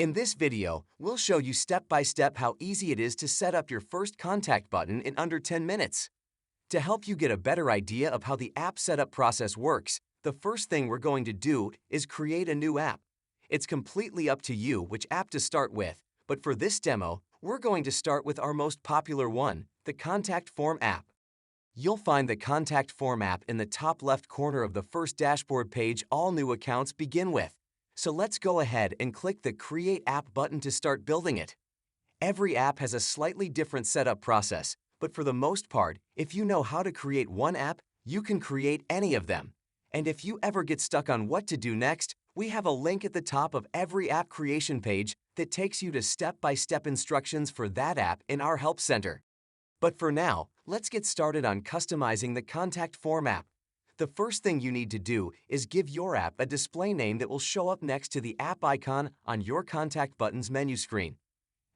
In this video, we'll show you step by step how easy it is to set up your first contact button in under 10 minutes. To help you get a better idea of how the app setup process works, the first thing we're going to do is create a new app. It's completely up to you which app to start with, but for this demo, we're going to start with our most popular one, the Contact Form app. You'll find the Contact Form app in the top left corner of the first dashboard page all new accounts begin with. So let's go ahead and click the Create App button to start building it. Every app has a slightly different setup process, but for the most part, if you know how to create one app, you can create any of them. And if you ever get stuck on what to do next, we have a link at the top of every app creation page that takes you to step-by-step instructions for that app in our Help Center. But for now, let's get started on customizing the Contact Form app. The first thing you need to do is give your app a display name that will show up next to the app icon on your Contact Button's menu screen.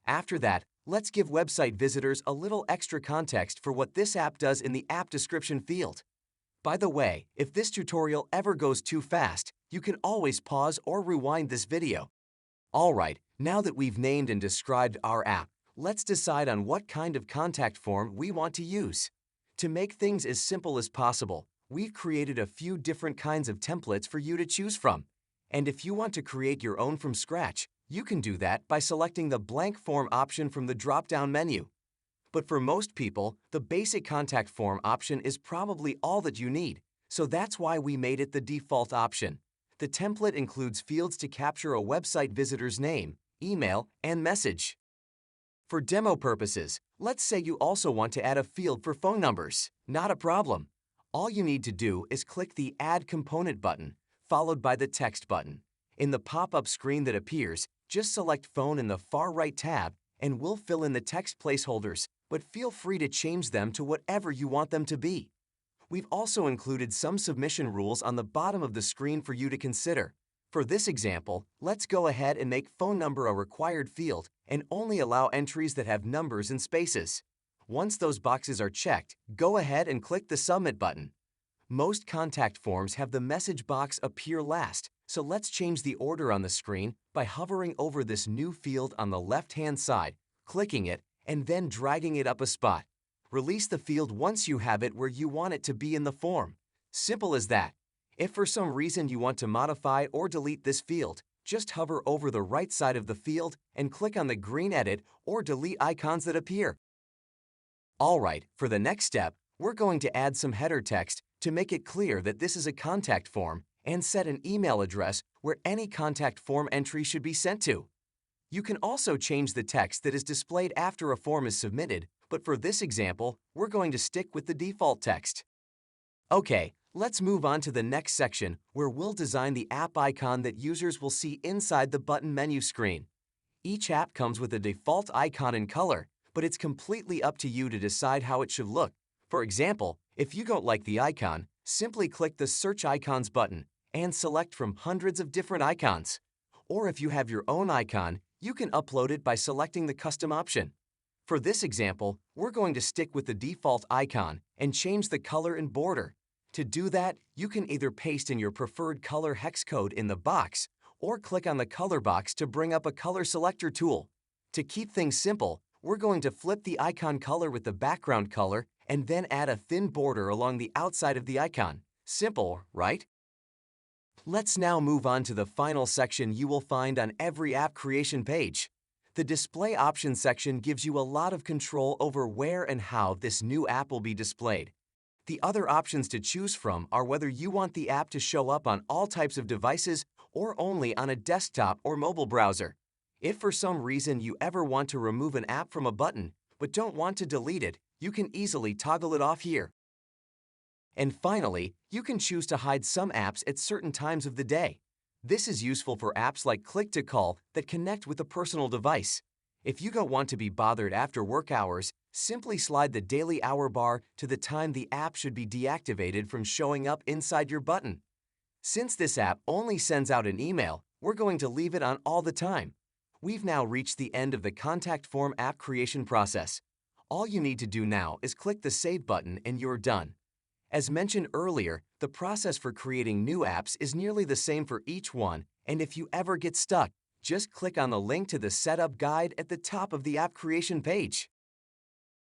After that, let's give website visitors a little extra context for what this app does in the app description field. By the way, if this tutorial ever goes too fast, you can always pause or rewind this video. Alright, now that we've named and described our app, let's decide on what kind of contact form we want to use. To make things as simple as possible, we've created a few different kinds of templates for you to choose from. And if you want to create your own from scratch, you can do that by selecting the blank form option from the drop-down menu. But for most people, the basic contact form option is probably all that you need, so that's why we made it the default option. The template includes fields to capture a website visitor's name, email, and message. For demo purposes, let's say you also want to add a field for phone numbers. Not a problem. All you need to do is click the Add Component button, followed by the Text button. In the pop-up screen that appears, just select Phone in the far right tab, and we'll fill in the text placeholders, but feel free to change them to whatever you want them to be. We've also included some submission rules on the bottom of the screen for you to consider. For this example, let's go ahead and make phone number a required field and only allow entries that have numbers and spaces. Once those boxes are checked, go ahead and click the Submit button. Most contact forms have the message box appear last, so let's change the order on the screen by hovering over this new field on the left-hand side, clicking it, and then dragging it up a spot. Release the field once you have it where you want it to be in the form. Simple as that. If for some reason you want to modify or delete this field, just hover over the right side of the field and click on the green Edit or Delete icons that appear. Alright, for the next step, we're going to add some header text to make it clear that this is a contact form and set an email address where any contact form entry should be sent to. You can also change the text that is displayed after a form is submitted, but for this example, we're going to stick with the default text. Okay, let's move on to the next section where we'll design the app icon that users will see inside the button menu screen. Each app comes with a default icon and color, but it's completely up to you to decide how it should look. For example, if you don't like the icon, simply click the Search Icons button and select from hundreds of different icons. Or if you have your own icon, you can upload it by selecting the custom option. For this example, we're going to stick with the default icon and change the color and border. To do that, you can either paste in your preferred color hex code in the box or click on the color box to bring up a color selector tool. To keep things simple, we're going to flip the icon color with the background color and then add a thin border along the outside of the icon. Simple, right? Let's now move on to the final section you will find on every app creation page. The Display Options section gives you a lot of control over where and how this new app will be displayed. The other options to choose from are whether you want the app to show up on all types of devices or only on a desktop or mobile browser. If for some reason you ever want to remove an app from a button but don't want to delete it, you can easily toggle it off here. And finally, you can choose to hide some apps at certain times of the day. This is useful for apps like Click to Call that connect with a personal device. If you don't want to be bothered after work hours, simply slide the daily hour bar to the time the app should be deactivated from showing up inside your button. Since this app only sends out an email, we're going to leave it on all the time. We've now reached the end of the Contact Form app creation process. All you need to do now is click the Save button and you're done. As mentioned earlier, the process for creating new apps is nearly the same for each one, and if you ever get stuck, Just click on the link to the setup guide at the top of the app creation page.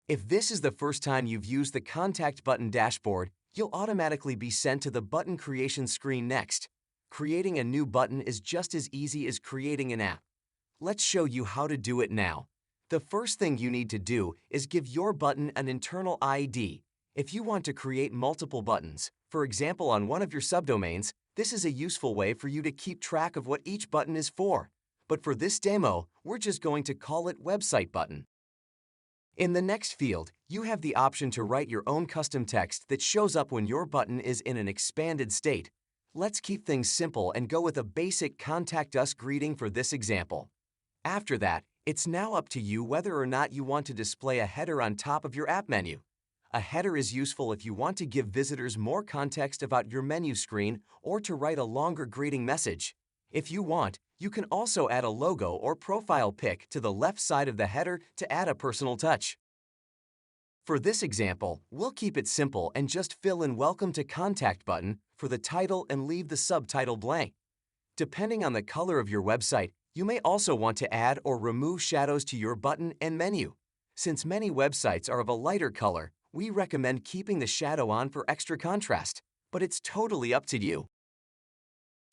If this is the first time you've used the Contact Button dashboard, you'll automatically be sent to the button creation screen next. Creating a new button is just as easy as creating an app. Let's show you how to do it now. The first thing you need to do is give your button an internal ID. If you want to create multiple buttons, for example on one of your subdomains, this is a useful way for you to keep track of what each button is for. But for this demo, we're just going to call it Website Button. In the next field, you have the option to write your own custom text that shows up when your button is in an expanded state. Let's keep things simple and go with a basic Contact Us greeting for this example. After that, it's now up to you whether or not you want to display a header on top of your app menu. A header is useful if you want to give visitors more context about your menu screen or to write a longer greeting message. If you want, you can also add a logo or profile pic to the left side of the header to add a personal touch. For this example, we'll keep it simple and just fill in Welcome to Contact Button for the title and leave the subtitle blank. Depending on the color of your website, you may also want to add or remove shadows to your button and menu. Since many websites are of a lighter color, we recommend keeping the shadow on for extra contrast, but it's totally up to you.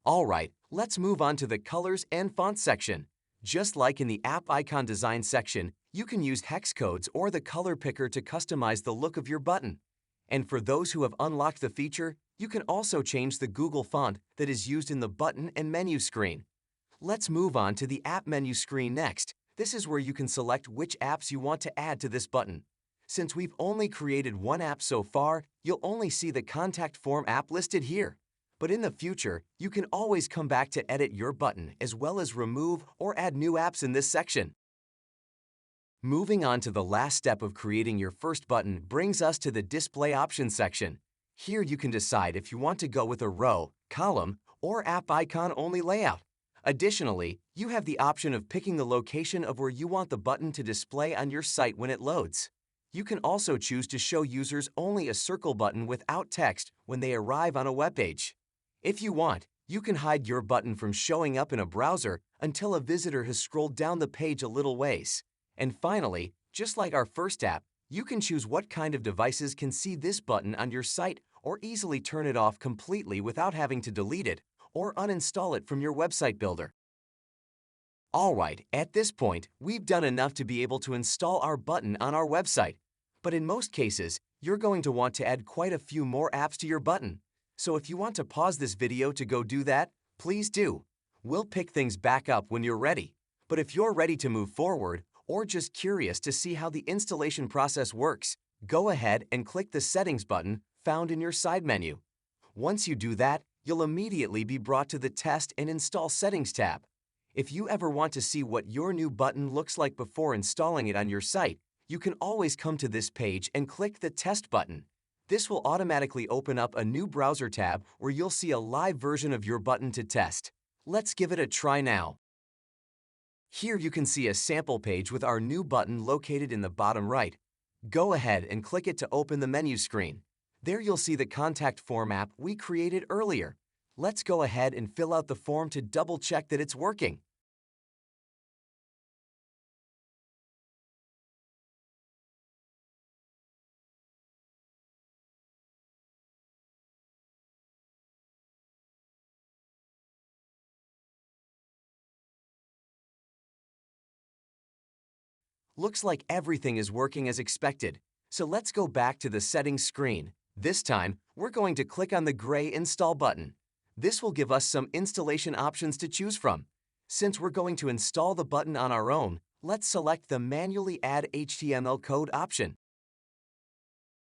Alright, let's move on to the Colors and Fonts section. Just like in the App Icon Design section, you can use hex codes or the color picker to customize the look of your button. And for those who have unlocked the feature, you can also change the Google font that is used in the button and menu screen. Let's move on to the App Menu screen next. This is where you can select which apps you want to add to this button. Since we've only created one app so far, you'll only see the Contact Form app listed here. But in the future, you can always come back to edit your button as well as remove or add new apps in this section. Moving on to the last step of creating your first button brings us to the Display Options section. Here you can decide if you want to go with a row, column, or app icon only layout. Additionally, you have the option of picking the location of where you want the button to display on your site when it loads. You can also choose to show users only a circle button without text when they arrive on a web page. If you want, you can hide your button from showing up in a browser until a visitor has scrolled down the page a little ways. And finally, just like our first app, you can choose what kind of devices can see this button on your site or easily turn it off completely without having to delete it or uninstall it from your website builder. Alright, at this point, we've done enough to be able to install our button on our website. But in most cases, you're going to want to add quite a few more apps to your button. So if you want to pause this video to go do that, please do. We'll pick things back up when you're ready. But if you're ready to move forward, or just curious to see how the installation process works, go ahead and click the Settings button found in your side menu. Once you do that, you'll immediately be brought to the Test and Install Settings tab. If you ever want to see what your new button looks like before installing it on your site, you can always come to this page and click the Test button. This will automatically open up a new browser tab where you'll see a live version of your button to test. Let's give it a try now. Here you can see a sample page with our new button located in the bottom right. Go ahead and click it to open the menu screen. There you'll see the Contact Form app we created earlier. Let's go ahead and fill out the form to double check that it's working. Looks like everything is working as expected. So let's go back to the settings screen. This time, we're going to click on the gray Install button. This will give us some installation options to choose from. Since we're going to install the button on our own, let's select the Manually Add HTML Code option.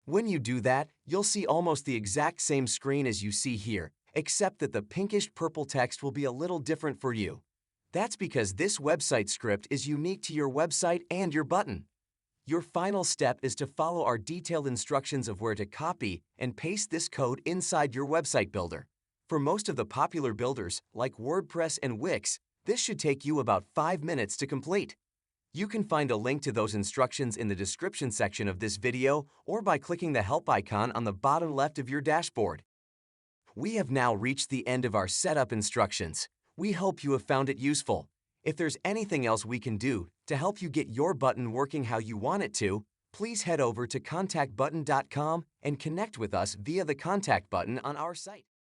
When you do that, you'll see almost the exact same screen as you see here, except that the pinkish purple text will be a little different for you. That's because this website script is unique to your website and your button. Your final step is to follow our detailed instructions of where to copy and paste this code inside your website builder. For most of the popular builders, like WordPress and Wix, this should take you about 5 minutes to complete. You can find a link to those instructions in the description section of this video or by clicking the help icon on the bottom left of your dashboard. We have now reached the end of our setup instructions. We hope you have found it useful. If there's anything else we can do to help you get your button working how you want it to, please head over to contactbutton.com and connect with us via the contact button on our site.